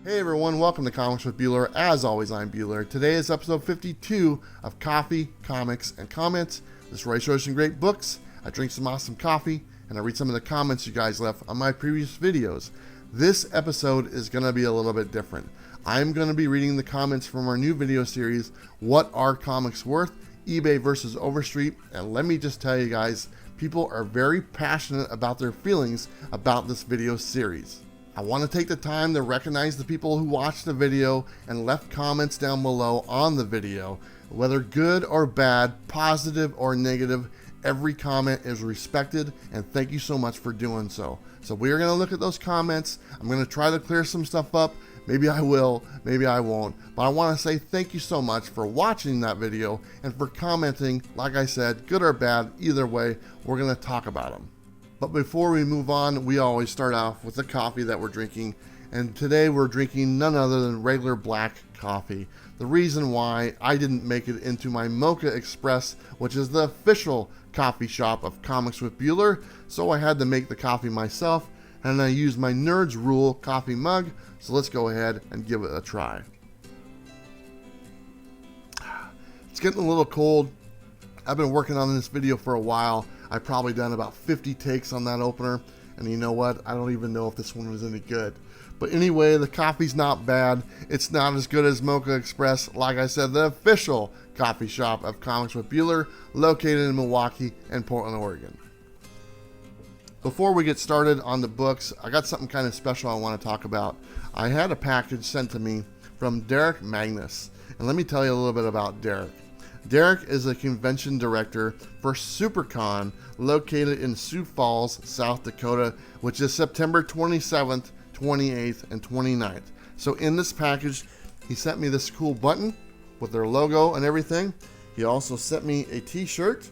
Hey everyone, welcome to Comics with Bueller. As always, I'm Bueller. Today is episode 52 of Coffee, Comics, and Comments. This is where I show you some great books, I drink some awesome coffee, and I read some of the comments you guys left on my previous videos. This episode is going to be a little bit different. I'm going to be reading the comments from our new video series, What Are Comics Worth? eBay versus Overstreet. And let me just tell you guys, people are very passionate about their feelings about this video series. I want to take the time to recognize the people who watched the video and left comments down below on the video. Whether good or bad, positive or negative, every comment is respected, and thank you so much for doing so. So we are going to look at those comments. I'm going to try to clear some stuff up. Maybe I will, maybe I won't. But I want to say thank you so much for watching that video and for commenting. Like I said, good or bad, either way, we're going to talk about them. But before we move on, we always start off with the coffee that we're drinking. And today we're drinking none other than regular black coffee. The reason why I didn't make it into my Mocha Express, which is the official coffee shop of Comics with Bueller, so I had to make the coffee myself, and I used my Nerds Rule coffee mug. So let's go ahead and give it a try. It's getting a little cold. I've been working on this video for a while. I've probably done about 50 takes on that opener, and you know what? I don't even know if this one was any good. But anyway, the coffee's not bad. It's not as good as Mocha Express. Like I said, the official coffee shop of Comics with Bueller, located in Milwaukee and Portland, Oregon. Before we get started on the books, I got something kind of special I want to talk about. I had a package sent to me from Derek Magnus, and let me tell you a little bit about Derek. Derek is a convention director for SuperCon, located in Sioux Falls, South Dakota, which is September 27th, 28th, and 29th. So in this package, he sent me this cool button with their logo and everything. He also sent me a t-shirt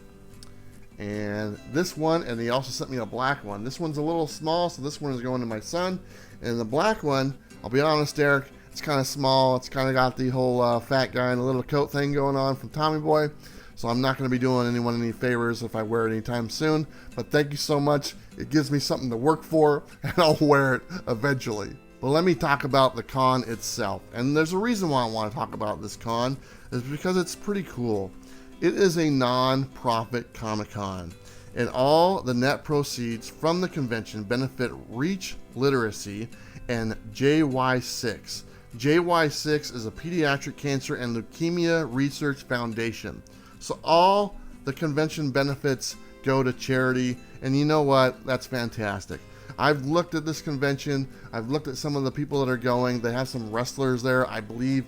and this one, and he also sent me a black one. This one's a little small, so this one is going to my son. And the black one, I'll be honest, Derek, it's kind of small. It's kind of got the whole fat guy in a little coat thing going on from Tommy Boy. So I'm not going to be doing anyone any favors if I wear it anytime soon. But thank you so much. It gives me something to work for, and I'll wear it eventually. But let me talk about the con itself. And there's a reason why I want to talk about this con, is because it's pretty cool. It is a non-profit Comic-Con, and all the net proceeds from the convention benefit Reach Literacy and JY6. JY6 is a Pediatric Cancer and Leukemia Research Foundation. So all the convention benefits go to charity, and you know what? That's fantastic. I've looked at this convention. I've looked at some of the people that are going. They have some wrestlers there. I believe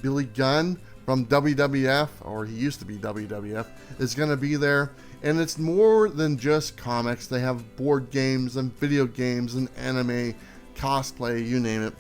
Billy Gunn from WWF, or he used to be WWF, is going to be there. And it's more than just comics. They have board games and video games and anime, cosplay, you name it.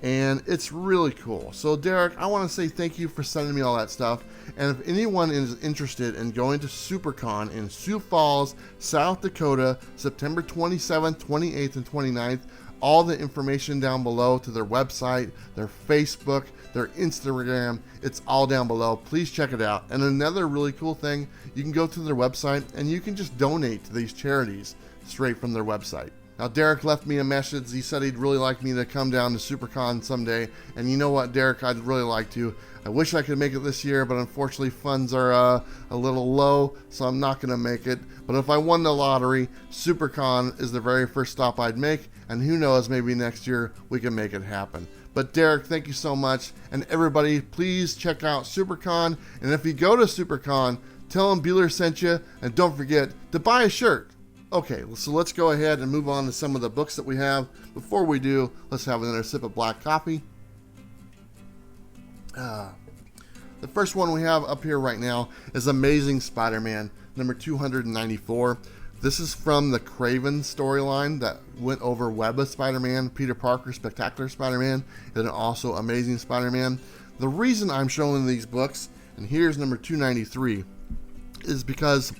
And it's really cool. So Derek, I want to say thank you for sending me all that stuff. And if anyone is interested in going to SuperCon in Sioux Falls, South Dakota, September 27th, 28th, and 29th, all the information down below to their website, their Facebook, their Instagram, it's all down below. Please check it out. And another really cool thing, you can go to their website and you can just donate to these charities straight from their website. Now, Derek left me a message. He said he'd really like me to come down to SuperCon someday. And you know what, Derek, I'd really like to. I wish I could make it this year, but unfortunately funds are a little low, so I'm not going to make it. But if I won the lottery, SuperCon is the very first stop I'd make. And who knows, maybe next year we can make it happen. But Derek, thank you so much. And everybody, please check out SuperCon. And if you go to SuperCon, tell them Bueller sent you. And don't forget to buy a shirt. Okay, so let's go ahead and move on to some of the books that we have. Before we do, let's have another sip of black coffee. The first one we have up here right now is Amazing Spider-Man, number 294. This is from the Craven storyline that went over Web of Spider-Man, Peter Parker, Spectacular Spider-Man, and also Amazing Spider-Man. The reason I'm showing these books, and here's number 293, is because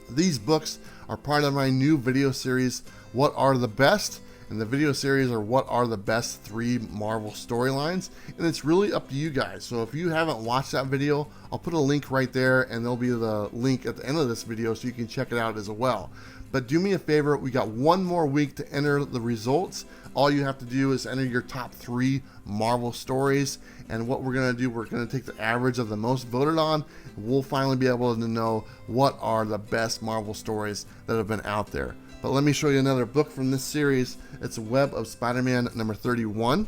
these books are part of my new video series, What Are the Best? And the video series are what are the best 3 Marvel storylines. And it's really up to you guys. So if you haven't watched that video, I'll put a link right there, and there'll be the link at the end of this video so you can check it out as well. But do me a favor, we got one more week to enter the results. All you have to do is enter your top 3 Marvel stories. And what we're going to do, we're going to take the average of the most voted on. We'll finally be able to know what are the best Marvel stories that have been out there. But let me show you another book from this series. It's Web of Spider-Man number 31.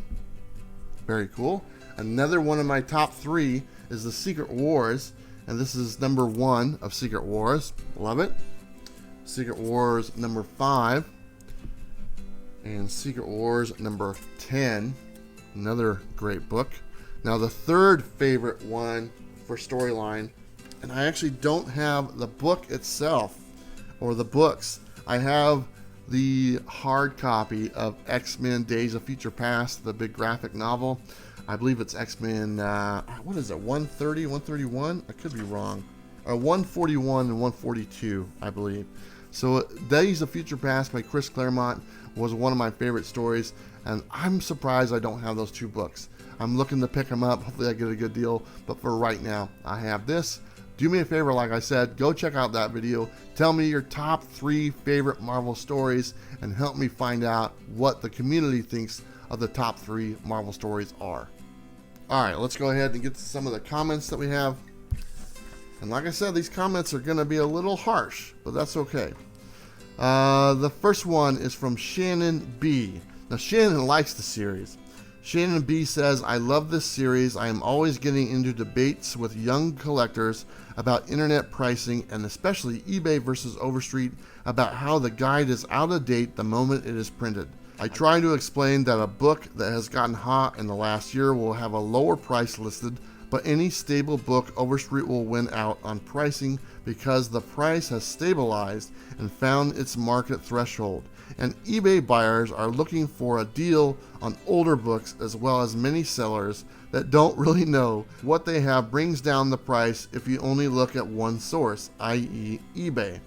Very cool. Another one of my top 3 is The Secret Wars. And this is number 1 of Secret Wars. Love it. Secret Wars number 5. And Secret Wars number 10. Another great book. Now the third favorite one for storyline, and I actually don't have the book itself or the books. I have the hard copy of X-Men Days of Future Past, the big graphic novel. I believe it's X-Men, what is it, 130, 131? I could be wrong. 141 and 142, I believe. So Days of Future Past by Chris Claremont was one of my favorite stories, and I'm surprised I don't have those 2 books. I'm looking to pick them up. Hopefully I get a good deal, but for right now, I have this. Do me a favor, like I said, go check out that video. Tell me your top 3 favorite Marvel stories and help me find out what the community thinks of the top 3 Marvel stories are. Alright, let's go ahead and get to some of the comments that we have. And like I said, these comments are going to be a little harsh, but that's okay. The first one is from Shannon B. Now, Shannon likes the series. Shannon B says, I love this series. I am always getting into debates with young collectors about internet pricing and especially eBay versus Overstreet about how the guide is out of date the moment it is printed. I try to explain that a book that has gotten hot in the last year will have a lower price listed, but any stable book Overstreet will win out on pricing because the price has stabilized and found its market threshold. And eBay buyers are looking for a deal on older books, as well as many sellers that don't really know what they have brings down the price if you only look at one source, i.e. eBay.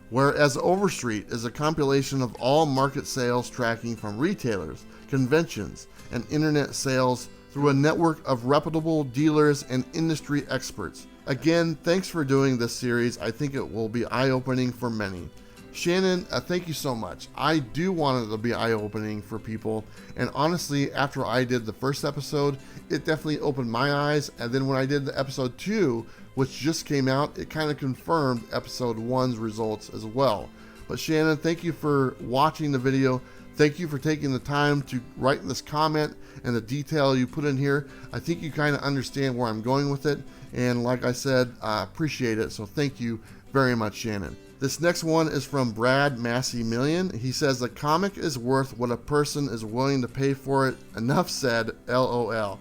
Whereas Overstreet is a compilation of all market sales tracking from retailers, conventions, and internet sales through a network of reputable dealers and industry experts. Again, thanks for doing this series. I think it will be eye-opening for many. Shannon, thank you so much. I do want it to be eye-opening for people, and honestly, after I did the first episode, it definitely opened my eyes, and then when I did the episode 2, which just came out, it kind of confirmed episode 1's results as well. But Shannon, thank you for watching the video. Thank you for taking the time to write this comment and the detail you put in here. I think you kind of understand where I'm going with it, and like I said, I appreciate it, so thank you very much, Shannon. This next one is from Brad Massey-Million. He says, the comic is worth what a person is willing to pay for it. Enough said, LOL.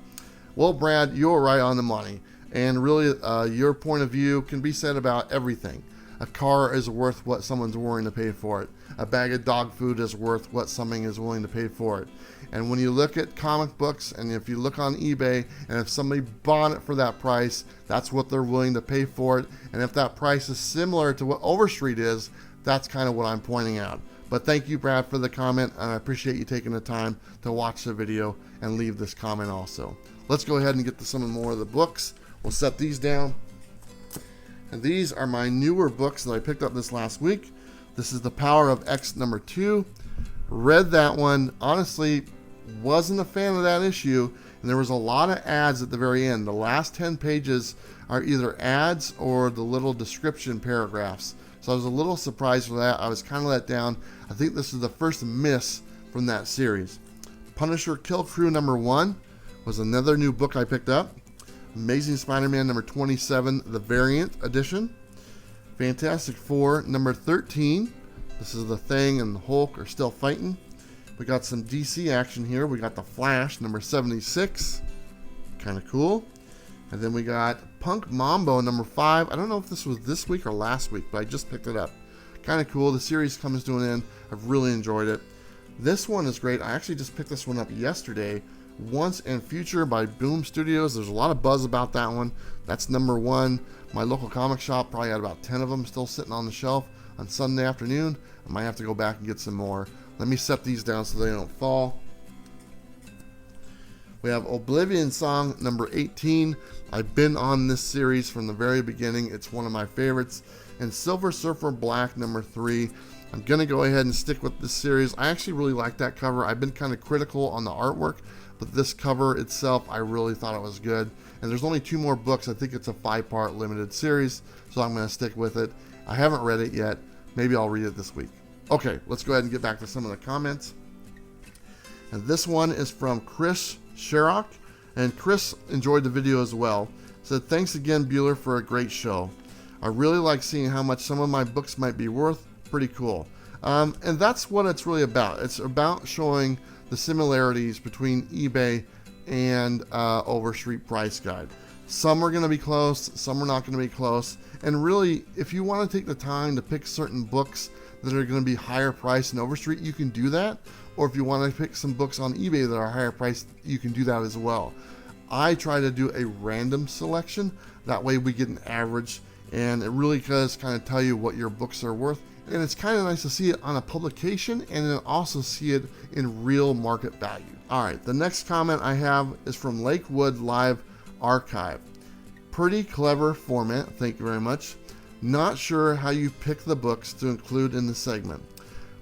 Well, Brad, you're right on the money. And really, your point of view can be said about everything. A car is worth what someone's willing to pay for it. A bag of dog food is worth what someone is willing to pay for it. And when you look at comic books, and if you look on eBay, and if somebody bought it for that price, that's what they're willing to pay for it. And if that price is similar to what Overstreet is, that's kind of what I'm pointing out. But thank you, Brad, for the comment, and I appreciate you taking the time to watch the video and leave this comment also. Let's go ahead and get to some more of the books. We'll set these down. And these are my newer books that I picked up this last week. This is The Power of X number 2. Read that one. Honestly, wasn't a fan of that issue, and there was a lot of ads at the very end. The last 10 pages are either ads or the little description paragraphs. So I was a little surprised for that. I was kind of let down. I think this is the first miss from that series. Punisher Kill Crew number 1 was another new book I picked up. Amazing Spider-Man number 27, the variant edition. Fantastic Four number 13. This is the Thing and the Hulk are still fighting. We got some DC action here. We got the Flash number 76. Kind of cool. And then we got Punk Mambo number 5. I don't know if this was this week or last week, but I just picked it up. Kind of cool. The series comes to an end. I've really enjoyed it. This one is great. I actually just picked this one up yesterday. Once and Future by Boom Studios. There's a lot of buzz about that one. That's number 1. My local comic shop probably had about 10 of them still sitting on the shelf on Sunday afternoon. I might have to go back and get some more. Let me set these down so they don't fall. We have Oblivion Song number 18. I've been on this series from the very beginning. It's one of my favorites. And Silver Surfer Black number 3. I'm going to go ahead and stick with this series. I actually really like that cover. I've been kind of critical on the artwork, but this cover itself, I really thought it was good. And there's only 2 more books. I think it's a 5-part limited series, so I'm going to stick with it. I haven't read it yet. Maybe I'll read it this week. Okay, let's go ahead and get back to some of the comments. And this one is from Chris Sherrock, and Chris enjoyed the video as well. Said, thanks again, Bueller, for a great show. I really like seeing how much some of my books might be worth. Pretty cool. And that's what it's really about. It's about showing the similarities between eBay and Overstreet Price Guide. Some are going to be close, some are not going to be close. And really, if you want to take the time to pick certain books that are going to be higher priced than Overstreet, you can do that. Or if you want to pick some books on eBay that are higher priced, you can do that as well. I try to do a random selection. That way we get an average, and it really does kind of tell you what your books are worth. And it's kind of nice to see it on a publication and then also see it in real market value. All right, the next comment I have is from Lakewood Live Archive. Pretty clever format, thank you very much. Not sure how you pick the books to include in the segment,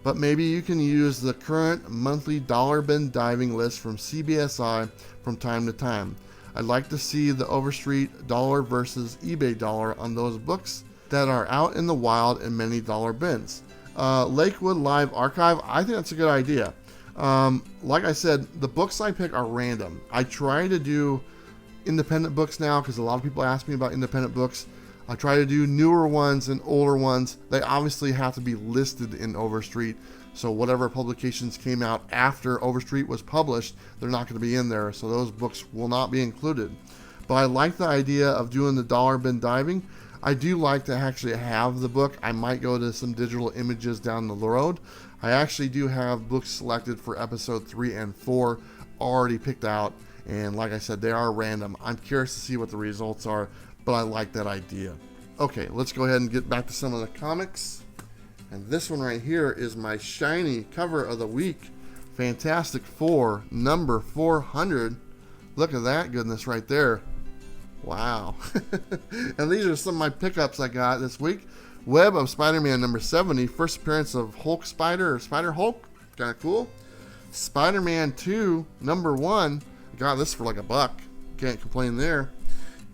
but maybe you can use the current monthly dollar bin diving list from CBSI from time to time. I'd like to see the Overstreet dollar versus eBay dollar on those books that are out in the wild in many dollar bins. Lakewood Live Archive, I think that's a good idea. Like I said, the books I pick are random. I try to do independent books now because a lot of people ask me about independent books. I try to do newer ones and older ones. They obviously have to be listed in Overstreet. So whatever publications came out after Overstreet was published, they're not going to be in there. So those books will not be included. But I like the idea of doing the dollar bin diving. I do like to actually have the book. I might go to some digital images down the road. I actually do have books selected for episode 3 and 4 already picked out. And like I said, they are random. I'm curious to see what the results are, but I like that idea. Okay, let's go ahead and get back to some of the comics. And this one right here is my shiny cover of the week. Fantastic Four, number 400. Look at that goodness right there. Wow. And these are some of my pickups I got this week. Web of Spider-Man number 70. First appearance of Hulk Spider or Spider-Hulk. Kind of cool. Spider-Man 2 number 1. Got this for like $1. Can't complain there.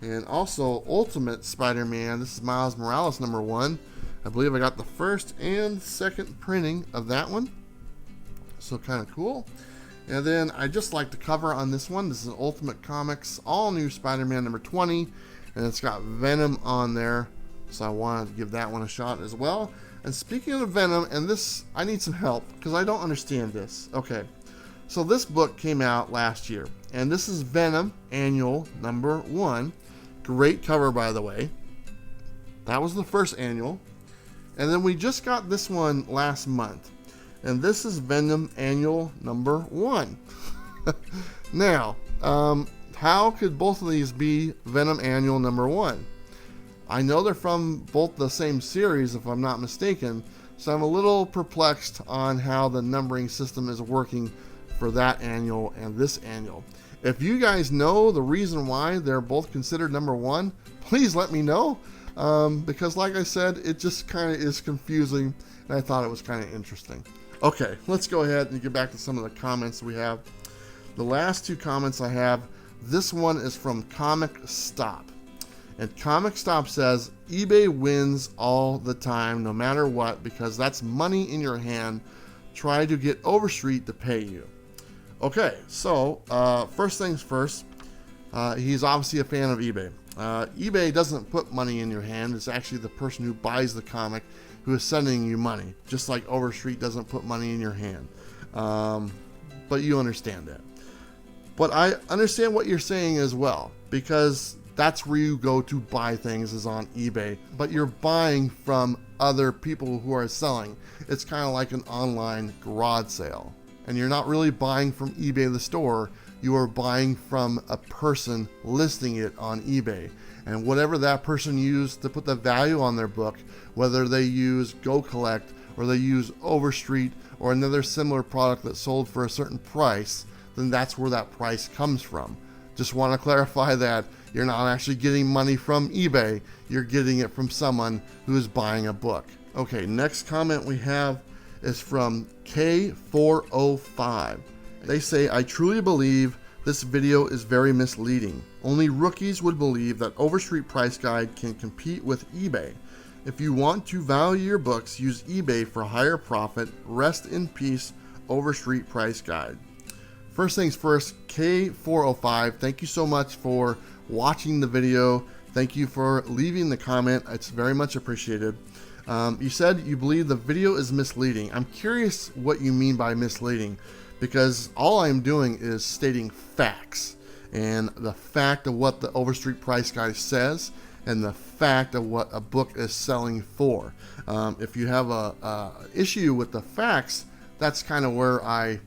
And also Ultimate Spider-Man. This is Miles Morales number 1. I believe I got the first and second printing of that one. So kind of cool. And then I just like the cover on this one. This is an Ultimate Comics All New Spider-Man number 20. And it's got Venom on there. So I wanted to give that one a shot as well. And speaking of Venom, and this, I need some help because I don't understand this. Okay. So this book came out last year. And this is Venom Annual number 1. Great cover, by the way. That was the first annual. And then we just got this one last month. And this is Venom Annual number 1. Now, how could both of these be Venom Annual number 1? I know they're from both the same series, if I'm not mistaken. So I'm a little perplexed on how the numbering system is working for that annual and this annual. If you guys know the reason why they're both considered number 1, please let me know. Because like I said, it just kind of is confusing, and I thought it was kind of interesting. Okay, let's go ahead and get back to some of the comments we have. The last 2 comments I have, this one is from Comic Stop. And Comic Stop says, eBay wins all the time, no matter what, because that's money in your hand. Try to get Overstreet to pay you. Okay, so first things first, he's obviously a fan of eBay. eBay doesn't put money in your hand. It's actually the person who buys the comic who is sending you money, just like Overstreet doesn't put money in your hand. But you understand that. But I understand what you're saying as well, because that's where you go to buy things is on eBay. But you're buying from other people who are selling. It's kind of like an online garage sale. And you're not really buying from eBay the store. You are buying from a person listing it on eBay. And whatever that person used to put the value on their book, whether they use Go Collect or they use Overstreet or another similar product that sold for a certain price, then that's where that price comes from. Just want to clarify that you're not actually getting money from eBay. You're getting it from someone who is buying a book. Okay, next comment we have is from K405. They say, I truly believe this video is very misleading. Only rookies would believe that Overstreet Price Guide can compete with eBay. If you want to value your books, use eBay for higher profit. Rest in peace, Overstreet Price Guide. First things first, K405, thank you so much for watching the video. Thank you for leaving the comment. It's very much appreciated. You said you believe the video is misleading. I'm curious what you mean by misleading, because all I'm doing is stating facts, and the fact of what the Overstreet Price Guide says and the fact of what a book is selling for. If you have a issue with the facts, that's kind of where I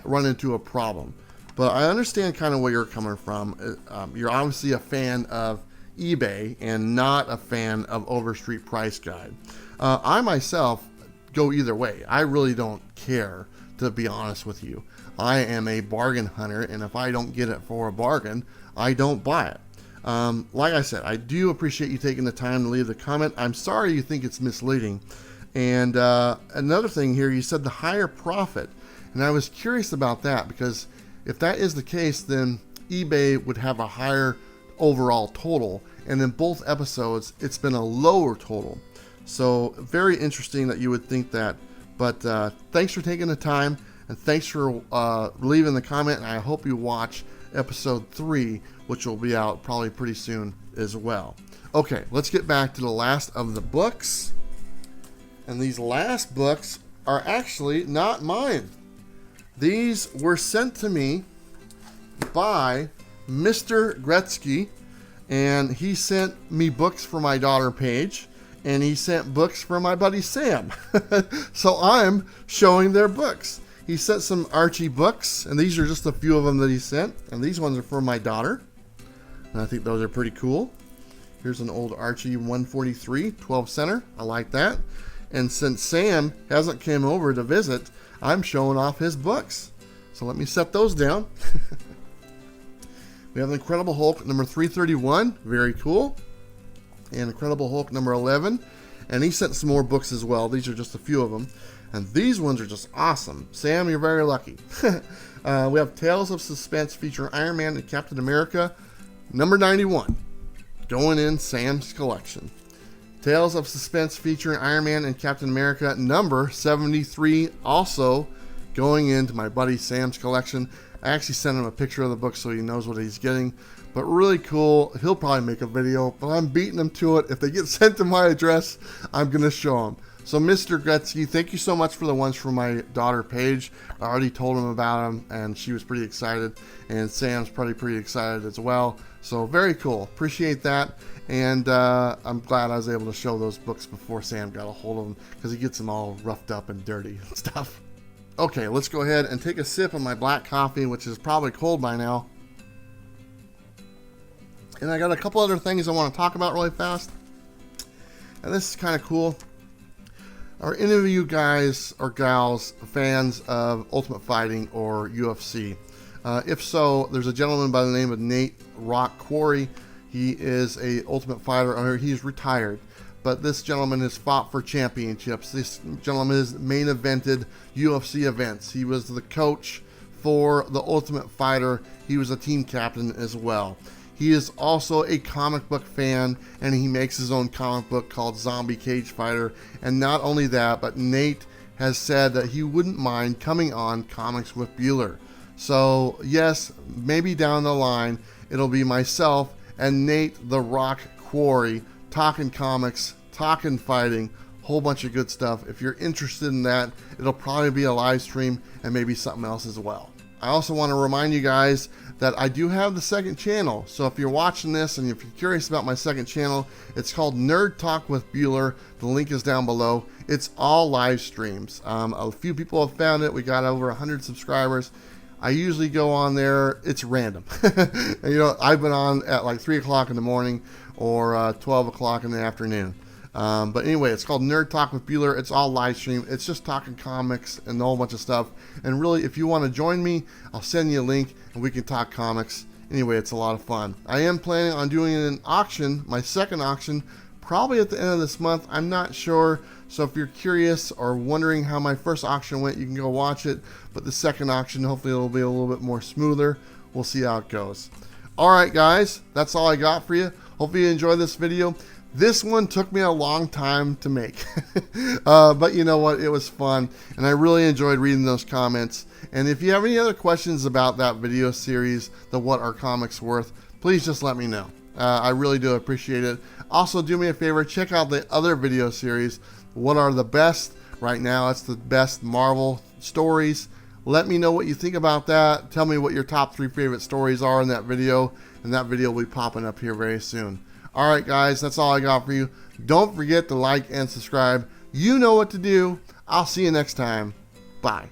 run into a problem. But I understand kind of where you're coming from. You're obviously a fan of eBay and not a fan of Overstreet Price Guide. I myself go either way. I really don't care, to be honest with you. I am a bargain hunter, and if I don't get it for a bargain, I don't buy it. Like I said, I do appreciate you taking the time to leave the comment. I'm sorry you think it's misleading. And another thing here, you said the higher profit, and I was curious about that, because if that is the case, then eBay would have a higher overall total, and in both episodes it's been a lower total. So very interesting that you would think that. But thanks for taking the time, and thanks for leaving the comment, and I hope you watch episode 3, which will be out probably pretty soon as well. Okay, let's get back to the last of the books, and these last books are actually not mine. These were sent to me by Mr. Gretzky, and he sent me books for my daughter Paige, and he sent books for my buddy Sam. So I'm showing their books. He sent some Archie books, and these are just a few of them that he sent, and these ones are for my daughter, and I think those are pretty cool. Here's an old Archie 143 12 center. I like that. And since Sam hasn't came over to visit, I'm showing off his books. So let me set those down. We have Incredible Hulk number 331, very cool. And Incredible Hulk number 11. And he sent some more books as well. These are just a few of them. And these ones are just awesome. Sam, you're very lucky. We have Tales of Suspense featuring Iron Man and Captain America number 91. Going in Sam's collection. Tales of Suspense featuring Iron Man and Captain America number 73, also going into my buddy Sam's collection. I actually sent him a picture of the book so he knows what he's getting. But really cool. He'll probably make a video, but I'm beating him to it. If they get sent to my address, I'm going to show him. So Mr. Gretzky, thank you so much for the ones for my daughter Paige. I already told him about them, and she was pretty excited. And Sam's probably pretty excited as well. So very cool. Appreciate that. And I'm glad I was able to show those books before Sam got a hold of them, because he gets them all roughed up and dirty and stuff. Okay, let's go ahead and take a sip of my black coffee, which is probably cold by now. And I got a couple other things I want to talk about really fast. And this is kind of cool. Are any of you guys or gals fans of Ultimate Fighting or UFC? If so, there's a gentleman by the name of Nate Rock Quarry. He is a Ultimate Fighter, or he's retired. But this gentleman has fought for championships. This gentleman has main evented UFC events. He was the coach for the Ultimate Fighter. He was a team captain as well. He is also a comic book fan, and he makes his own comic book called Zombie Cage Fighter. And not only that, but Nate has said that he wouldn't mind coming on Comics with Bueller. So yes, maybe down the line, it'll be myself and Nate the Rock Quarry talking comics, talking fighting, whole bunch of good stuff. If you're interested in that, it'll probably be a live stream and maybe something else as well. I also want to remind you guys that I do have the second channel. So if you're watching this and if you're curious about my second channel, it's called Nerd Talk with Bueller. The link is down below. It's all live streams. A few people have found it. We got over 100 subscribers. I usually go on there. It's random. And, you know, I've been on at like 3 o'clock in the morning or 12 o'clock in the afternoon. But anyway, it's called Nerd Talk with Bueller. It's all live stream. It's just talking comics and a whole bunch of stuff. And really, if you want to join me, I'll send you a link and we can talk comics. Anyway, it's a lot of fun. I am planning on doing an auction, my second auction, probably at the end of this month. I'm not sure. So if you're curious or wondering how my first auction went, you can go watch it. But the second auction, hopefully it'll be a little bit more smoother. We'll see how it goes. All right, guys, that's all I got for you. Hopefully you enjoyed this video. This one took me a long time to make, but you know what? It was fun, and I really enjoyed reading those comments. And if you have any other questions about that video series, the What Are Comics Worth, please just let me know. I really do appreciate it. Also, do me a favor, check out the other video series, What Are the Best. Right now, it's the best Marvel stories. Let me know what you think about that. Tell me what your top 3 favorite stories are in that video, and that video will be popping up here very soon. All right, guys, that's all I got for you. Don't forget to like and subscribe. You know what to do. I'll see you next time. Bye.